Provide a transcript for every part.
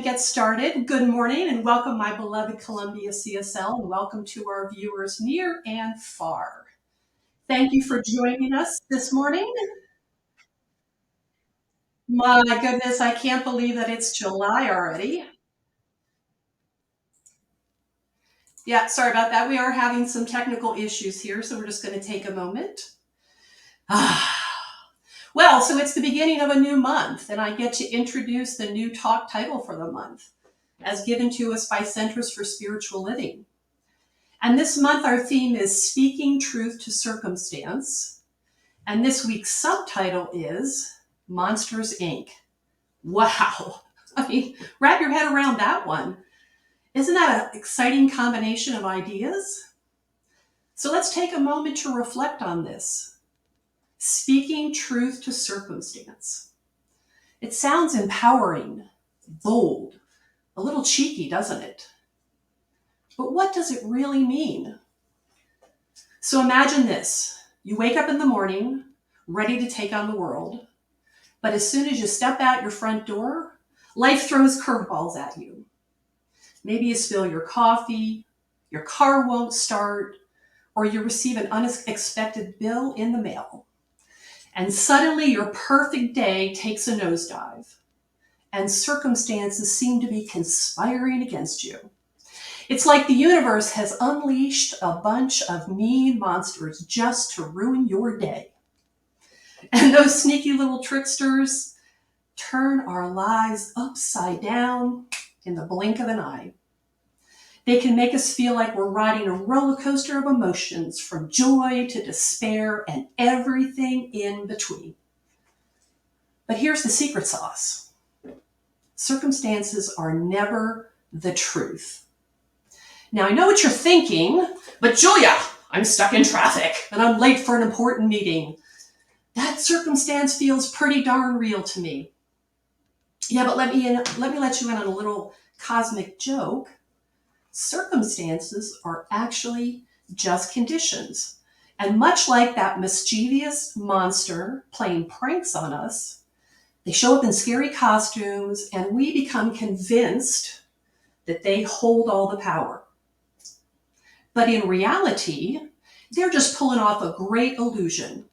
and get started. Good morning and welcome, my beloved Columbia CSL, and welcome to our viewers near and far. Thank you for joining us this morning. My goodness, I can't believe that it's July already. Yeah, sorry about that. We are having some technical issues here, so we're just going to take a moment. Well, so it's the beginning of a new month, and I get to introduce the new talk title for the month, as given to us by Centers for Spiritual Living. And this month, our theme is Speaking Truth to Circumstance. And this week's subtitle is Monsters, Inc. Wow. I mean, wrap your head around that one. Isn't that an exciting combination of ideas? So let's take a moment to reflect on this. Speaking truth to circumstance. It sounds empowering, bold, a little cheeky, doesn't it? But what does it really mean? So imagine this. You wake up in the morning, ready to take on the world, but as soon as you step out your front door, life throws curveballs at you. Maybe you spill your coffee, your car won't start, or you receive an unexpected bill in the mail. And suddenly your perfect day takes a nosedive, and circumstances seem to be conspiring against you. It's like the universe has unleashed a bunch of mean monsters just to ruin your day. And those sneaky little tricksters turn our lives upside down in the blink of an eye. They can make us feel like we're riding a roller coaster of emotions, from joy to despair and everything in between. But here's the secret sauce. Circumstances are never the truth. Now, I know what you're thinking, but Julia, I'm stuck in traffic and I'm late for an important meeting. That circumstance feels pretty darn real to me. Yeah, but let me let you in on a little cosmic joke. Circumstances are actually just conditions. And much like that mischievous monster playing pranks on us, they show up in scary costumes and we become convinced that they hold all the power. But in reality, they're just pulling off a great illusion,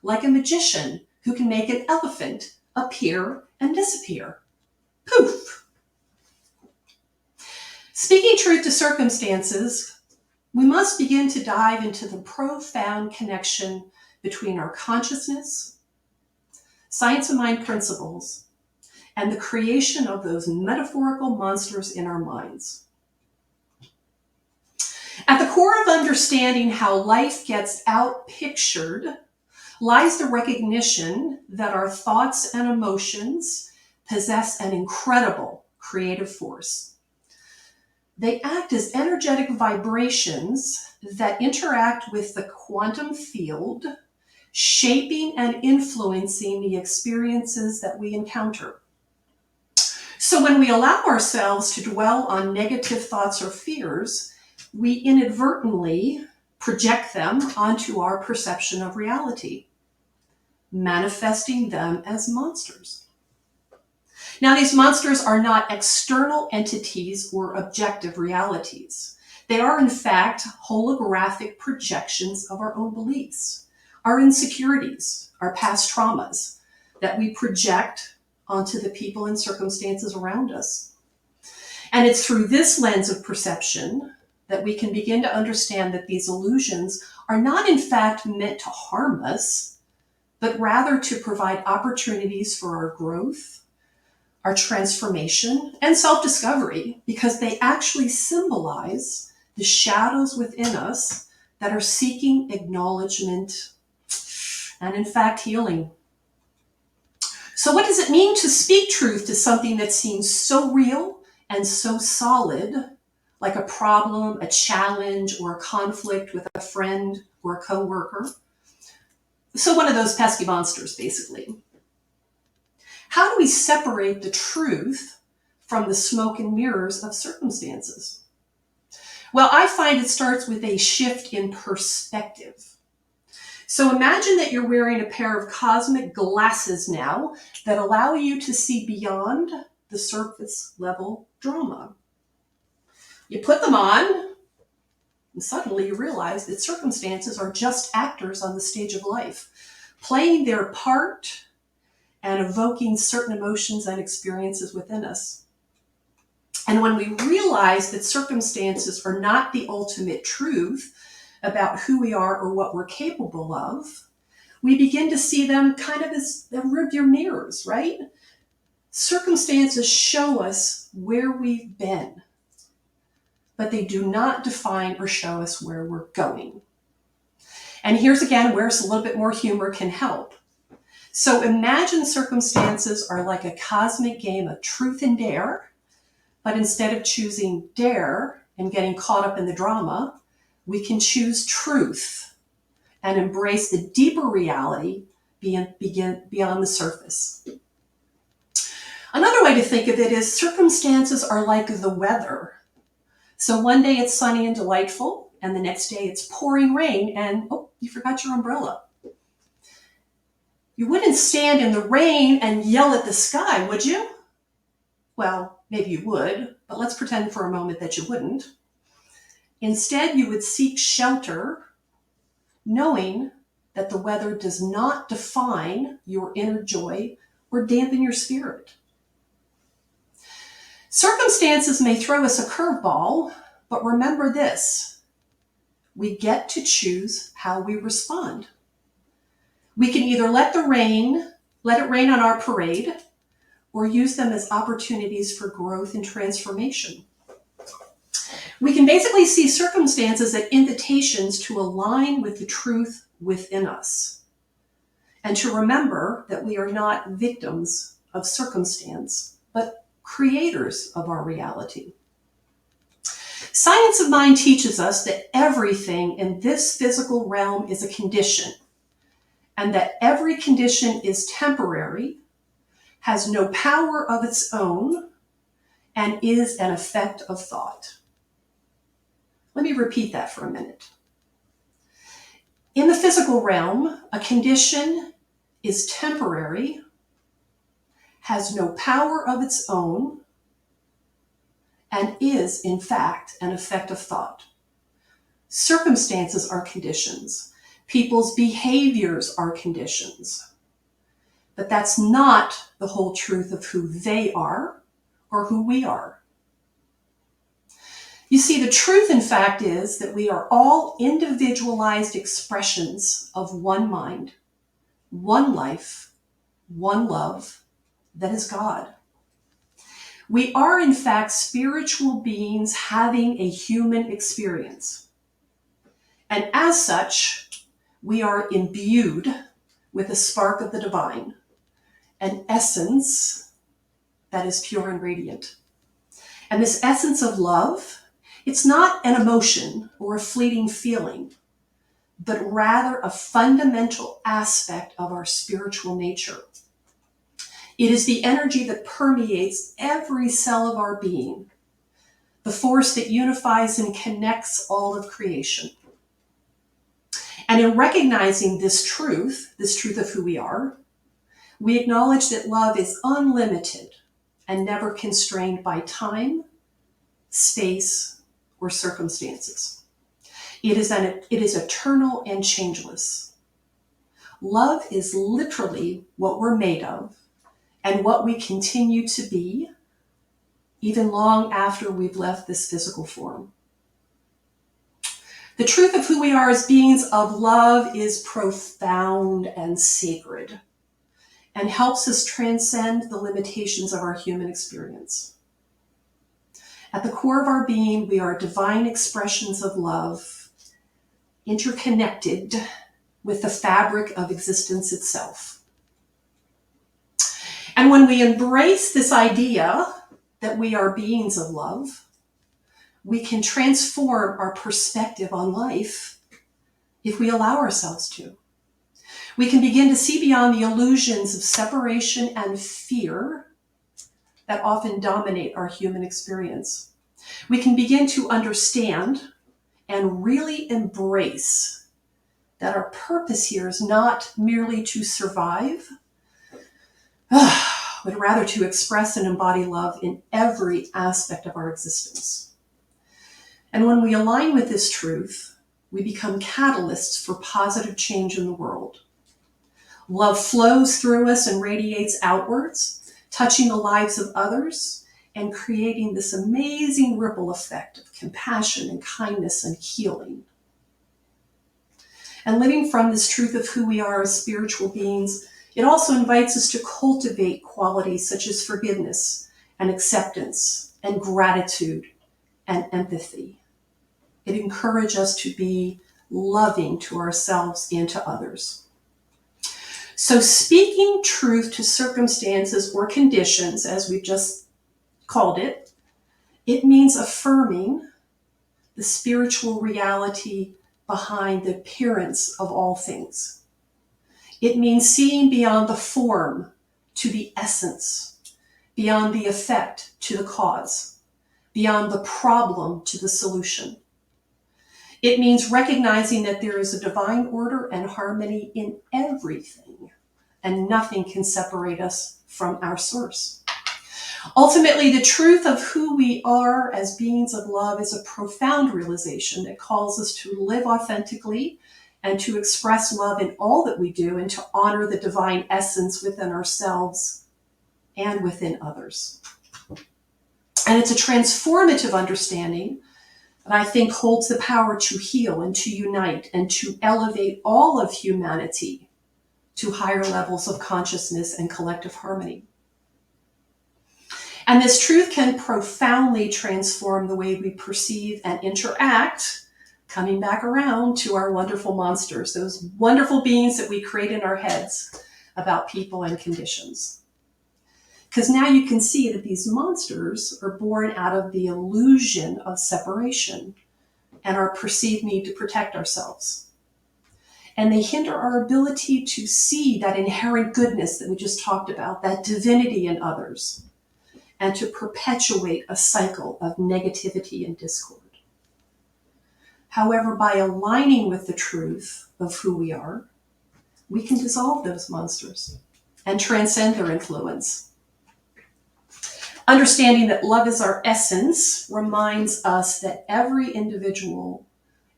like a magician who can make an elephant appear and disappear. Poof! Speaking truth to circumstances, we must begin to dive into the profound connection between our consciousness, science of mind principles, and the creation of those metaphorical monsters in our minds. At the core of understanding how life gets outpictured lies the recognition that our thoughts and emotions possess an incredible creative force. They act as energetic vibrations that interact with the quantum field, shaping and influencing the experiences that we encounter. So when we allow ourselves to dwell on negative thoughts or fears, we inadvertently project them onto our perception of reality, manifesting them as monsters. Now, these monsters are not external entities or objective realities. They are, in fact, holographic projections of our own beliefs, our insecurities, our past traumas that we project onto the people and circumstances around us. And it's through this lens of perception that we can begin to understand that these illusions are not in fact meant to harm us, but rather to provide opportunities for our growth, our transformation, and self-discovery, because they actually symbolize the shadows within us that are seeking acknowledgement and, in fact, healing. So what does it mean to speak truth to something that seems so real and so solid, like a problem, a challenge, or a conflict with a friend or a coworker? So one of those pesky monsters, basically. How do we separate the truth from the smoke and mirrors of circumstances? Well, I find it starts with a shift in perspective. So imagine that you're wearing a pair of cosmic glasses now that allow you to see beyond the surface level drama. You put them on, and suddenly you realize that circumstances are just actors on the stage of life, playing their part and evoking certain emotions and experiences within us. And when we realize that circumstances are not the ultimate truth about who we are or what we're capable of, we begin to see them kind of as the rearview mirrors, right? Circumstances show us where we've been, but they do not define or show us where we're going. And here's again where a little bit more humor can help. So imagine circumstances are like a cosmic game of truth and dare, but instead of choosing dare and getting caught up in the drama, we can choose truth and embrace the deeper reality beyond the surface. Another way to think of it is circumstances are like the weather. So one day it's sunny and delightful, and the next day it's pouring rain, and oh, you forgot your umbrella. You wouldn't stand in the rain and yell at the sky, would you? Well, maybe you would, but let's pretend for a moment that you wouldn't. Instead, you would seek shelter, knowing that the weather does not define your inner joy or dampen your spirit. Circumstances may throw us a curveball, but remember this: we get to choose how we respond. We can either let it rain on our parade, or use them as opportunities for growth and transformation. We can basically see circumstances as invitations to align with the truth within us, and to remember that we are not victims of circumstance, but creators of our reality. Science of mind teaches us that everything in this physical realm is a condition, and that every condition is temporary, has no power of its own, and is an effect of thought. Let me repeat that for a minute. In the physical realm, a condition is temporary, has no power of its own, and is, in fact, an effect of thought. Circumstances are conditions. People's behaviors are conditions. But that's not the whole truth of who they are or who we are. You see, the truth, in fact, is that we are all individualized expressions of one mind, one life, one love, that is God. We are, in fact, spiritual beings having a human experience. And as such, we are imbued with a spark of the divine, an essence that is pure and radiant. And this essence of love, it's not an emotion or a fleeting feeling, but rather a fundamental aspect of our spiritual nature. It is the energy that permeates every cell of our being, the force that unifies and connects all of creation. And in recognizing this truth of who we are, we acknowledge that love is unlimited and never constrained by time, space, or circumstances. It is eternal and changeless. Love is literally what we're made of and what we continue to be, even long after we've left this physical form. The truth of who we are as beings of love is profound and sacred, and helps us transcend the limitations of our human experience. At the core of our being, we are divine expressions of love, interconnected with the fabric of existence itself. And when we embrace this idea that we are beings of love, we can transform our perspective on life if we allow ourselves to. We can begin to see beyond the illusions of separation and fear that often dominate our human experience. We can begin to understand and really embrace that our purpose here is not merely to survive but rather to express and embody love in every aspect of our existence. And when we align with this truth, we become catalysts for positive change in the world. Love flows through us and radiates outwards, touching the lives of others and creating this amazing ripple effect of compassion and kindness and healing. And living from this truth of who we are as spiritual beings, it also invites us to cultivate qualities such as forgiveness and acceptance and gratitude and empathy. It encourages us to be loving to ourselves and to others. So speaking truth to circumstances or conditions, as we've just called it, it means affirming the spiritual reality behind the appearance of all things. It means seeing beyond the form to the essence, beyond the effect to the cause, beyond the problem to the solution. It means recognizing that there is a divine order and harmony in everything, and nothing can separate us from our source. Ultimately, the truth of who we are as beings of love is a profound realization that calls us to live authentically and to express love in all that we do and to honor the divine essence within ourselves and within others. And it's a transformative understanding that I think holds the power to heal and to unite and to elevate all of humanity to higher levels of consciousness and collective harmony. And this truth can profoundly transform the way we perceive and interact, coming back around to our wonderful monsters, those wonderful beings that we create in our heads about people and conditions. Because now you can see that these monsters are born out of the illusion of separation and our perceived need to protect ourselves. And they hinder our ability to see that inherent goodness that we just talked about, that divinity in others, and to perpetuate a cycle of negativity and discord. However, by aligning with the truth of who we are, we can dissolve those monsters and transcend their influence. Understanding that love is our essence reminds us that every individual,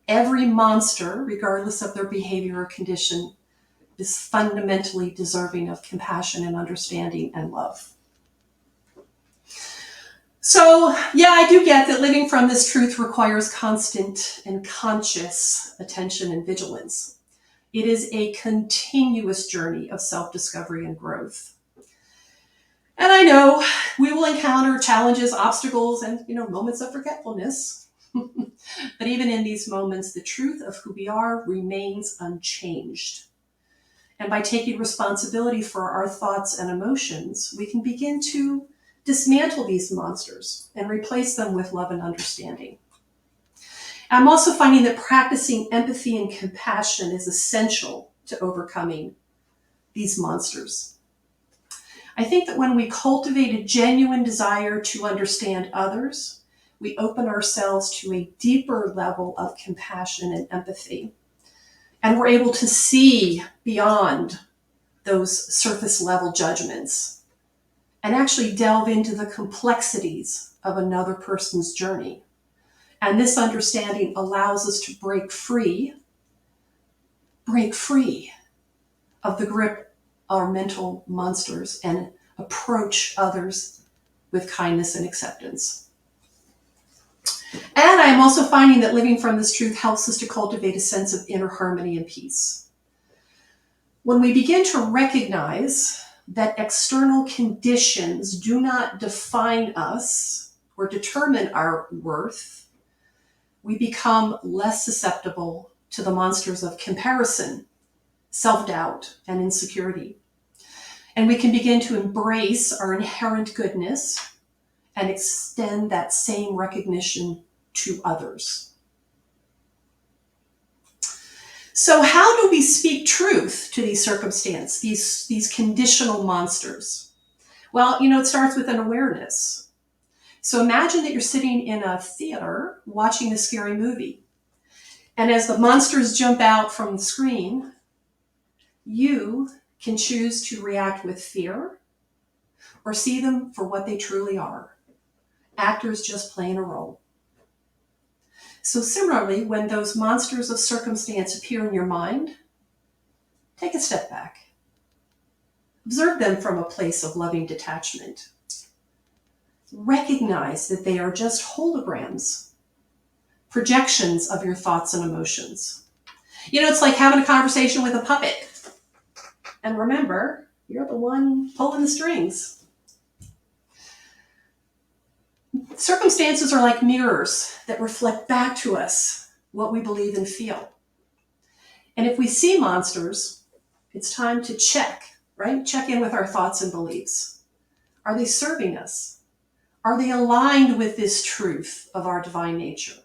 every monster, regardless of their behavior or condition, is fundamentally deserving of compassion and understanding and love. So, yeah, I do get that living from this truth requires constant and conscious attention and vigilance. It is a continuous journey of self-discovery and growth. And I know we will encounter challenges, obstacles, and moments of forgetfulness. But even in these moments, the truth of who we are remains unchanged. And by taking responsibility for our thoughts and emotions, we can begin to dismantle these monsters and replace them with love and understanding. I'm also finding that practicing empathy and compassion is essential to overcoming these monsters. I think that when we cultivate a genuine desire to understand others, we open ourselves to a deeper level of compassion and empathy. And we're able to see beyond those surface level judgments and actually delve into the complexities of another person's journey. And this understanding allows us to break free of the grip of our mental monsters and approach others with kindness and acceptance. And I am also finding that living from this truth helps us to cultivate a sense of inner harmony and peace. When we begin to recognize that external conditions do not define us or determine our worth, we become less susceptible to the monsters of comparison, self-doubt, and insecurity. And we can begin to embrace our inherent goodness and extend that same recognition to others. So how do we speak truth to these circumstances, these conditional monsters? Well, it starts with an awareness. So imagine that you're sitting in a theater watching a scary movie. And as the monsters jump out from the screen, you can choose to react with fear, or see them for what they truly are, actors just playing a role. So similarly, when those monsters of circumstance appear in your mind, take a step back. Observe them from a place of loving detachment. Recognize that they are just holograms, projections of your thoughts and emotions. It's like having a conversation with a puppet. And remember, you're the one pulling the strings. Circumstances are like mirrors that reflect back to us what we believe and feel. And if we see monsters, it's time to check, right? Check in with our thoughts and beliefs. Are they serving us? Are they aligned with this truth of our divine nature?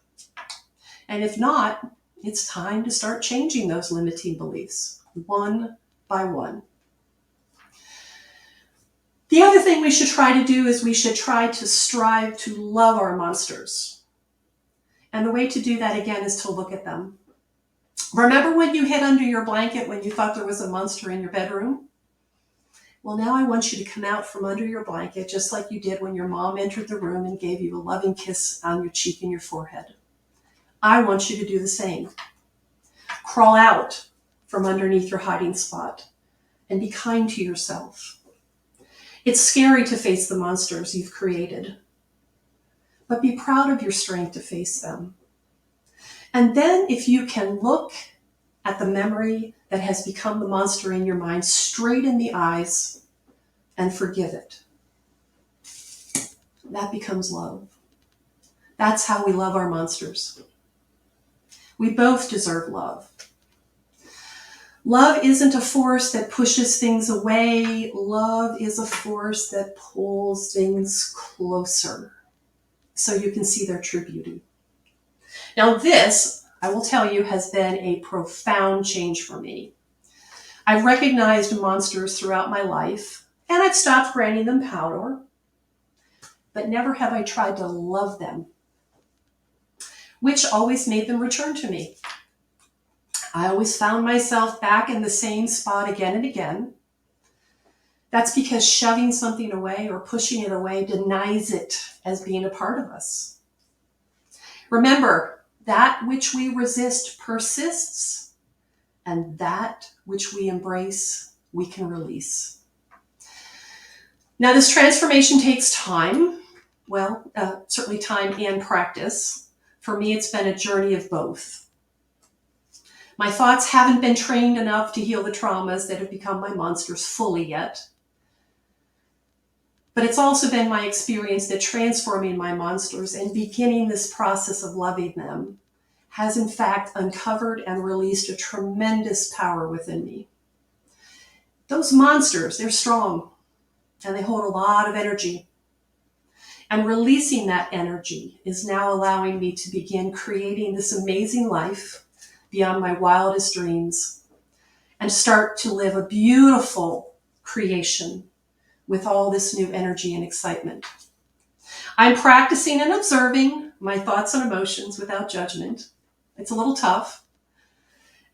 And if not, it's time to start changing those limiting beliefs, one by one. The other thing we should try to do is we should try to strive to love our monsters. And the way to do that, again, is to look at them. Remember when you hid under your blanket when you thought there was a monster in your bedroom? Well, now I want you to come out from under your blanket, just like you did when your mom entered the room and gave you a loving kiss on your cheek and your forehead. I want you to do the same. Crawl out from underneath your hiding spot and be kind to yourself. It's scary to face the monsters you've created, but be proud of your strength to face them. And then if you can look at the memory that has become the monster in your mind straight in the eyes and forgive it, that becomes love. That's how we love our monsters. We both deserve love. Love isn't a force that pushes things away. Love is a force that pulls things closer so you can see their true beauty. Now this, I will tell you, has been a profound change for me. I've recognized monsters throughout my life, and I've stopped granting them power, but never have I tried to love them, which always made them return to me. I always found myself back in the same spot again and again. That's because shoving something away or pushing it away denies it as being a part of us. Remember, that which we resist persists, and that which we embrace, we can release. Now, this transformation takes time. Well, certainly time and practice. For me, it's been a journey of both. My thoughts haven't been trained enough to heal the traumas that have become my monsters fully yet. But it's also been my experience that transforming my monsters and beginning this process of loving them has in fact uncovered and released a tremendous power within me. Those monsters, they're strong and they hold a lot of energy. And releasing that energy is now allowing me to begin creating this amazing life beyond my wildest dreams and start to live a beautiful creation with all this new energy and excitement. I'm practicing and observing my thoughts and emotions without judgment. It's a little tough.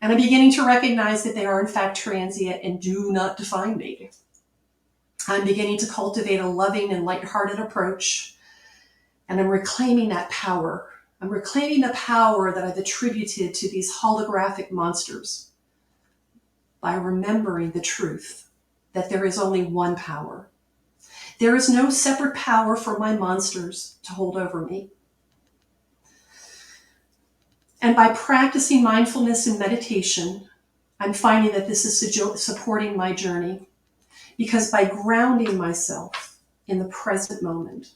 And I'm beginning to recognize that they are in fact transient and do not define me. I'm beginning to cultivate a loving and lighthearted approach. And I'm reclaiming that power. I'm reclaiming the power that I've attributed to these holographic monsters by remembering the truth that there is only one power. There is no separate power for my monsters to hold over me. And by practicing mindfulness and meditation, I'm finding that this is supporting my journey, because by grounding myself in the present moment,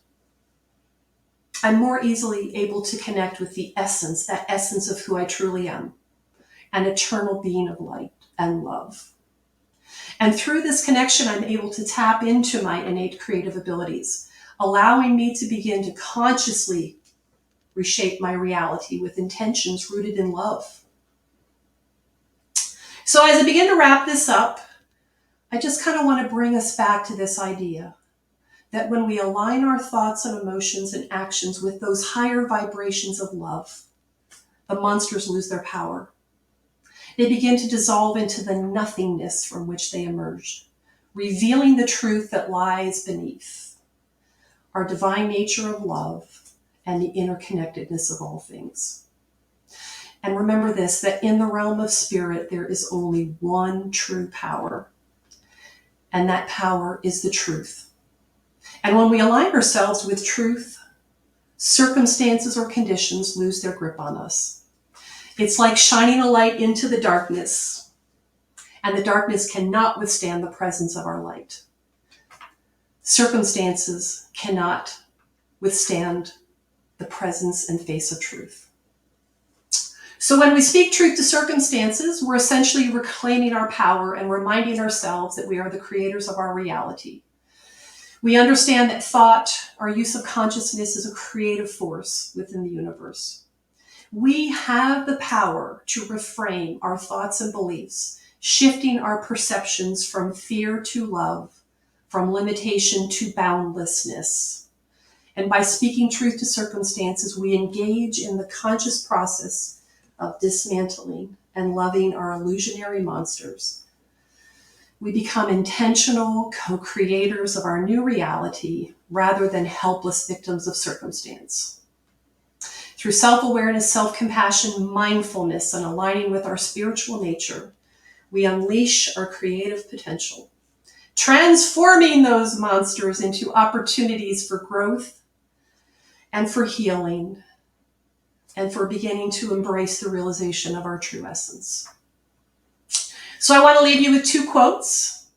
I'm more easily able to connect with the essence, that essence of who I truly am, an eternal being of light and love. And through this connection, I'm able to tap into my innate creative abilities, allowing me to begin to consciously reshape my reality with intentions rooted in love. So as I begin to wrap this up, I just kind of want to bring us back to this idea that when we align our thoughts and emotions and actions with those higher vibrations of love, the monsters lose their power. They begin to dissolve into the nothingness from which they emerged, revealing the truth that lies beneath, our divine nature of love and the interconnectedness of all things. And remember this, that in the realm of spirit, there is only one true power, and that power is the truth. And when we align ourselves with truth, circumstances or conditions lose their grip on us. It's like shining a light into the darkness, and the darkness cannot withstand the presence of our light. Circumstances cannot withstand the presence and face of truth. So when we speak truth to circumstances, we're essentially reclaiming our power and reminding ourselves that we are the creators of our reality. We understand that thought, our use of consciousness, is a creative force within the universe. We have the power to reframe our thoughts and beliefs, shifting our perceptions from fear to love, from limitation to boundlessness. And by speaking truth to circumstances, we engage in the conscious process of dismantling and loving our illusionary monsters. We become intentional co-creators of our new reality rather than helpless victims of circumstance. Through self-awareness, self-compassion, mindfulness, and aligning with our spiritual nature, we unleash our creative potential, transforming those monsters into opportunities for growth and for healing, and for beginning to embrace the realization of our true essence. So I want to leave you with two quotes.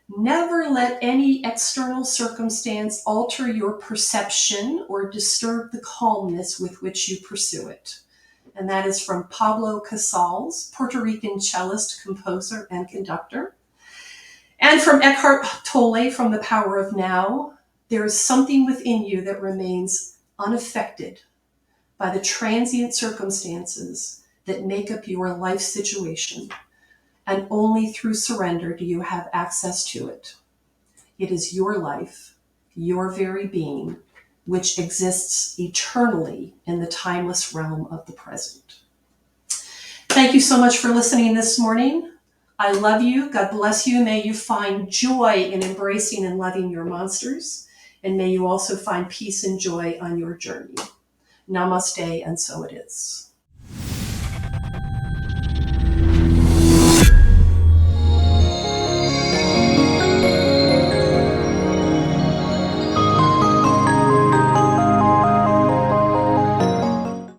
Never let any external circumstance alter your perception or disturb the calmness with which you pursue it. And that is from Pablo Casals, Puerto Rican cellist, composer, and conductor. And from Eckhart Tolle from The Power of Now, there is something within you that remains unaffected by the transient circumstances that make up your life situation, and only through surrender do you have access to it. It is your life, your very being, which exists eternally in the timeless realm of the present. Thank you so much for listening this morning. I love you. God bless you. May you find joy in embracing and loving your monsters, and may you also find peace and joy on your journey. Namaste, and so it is.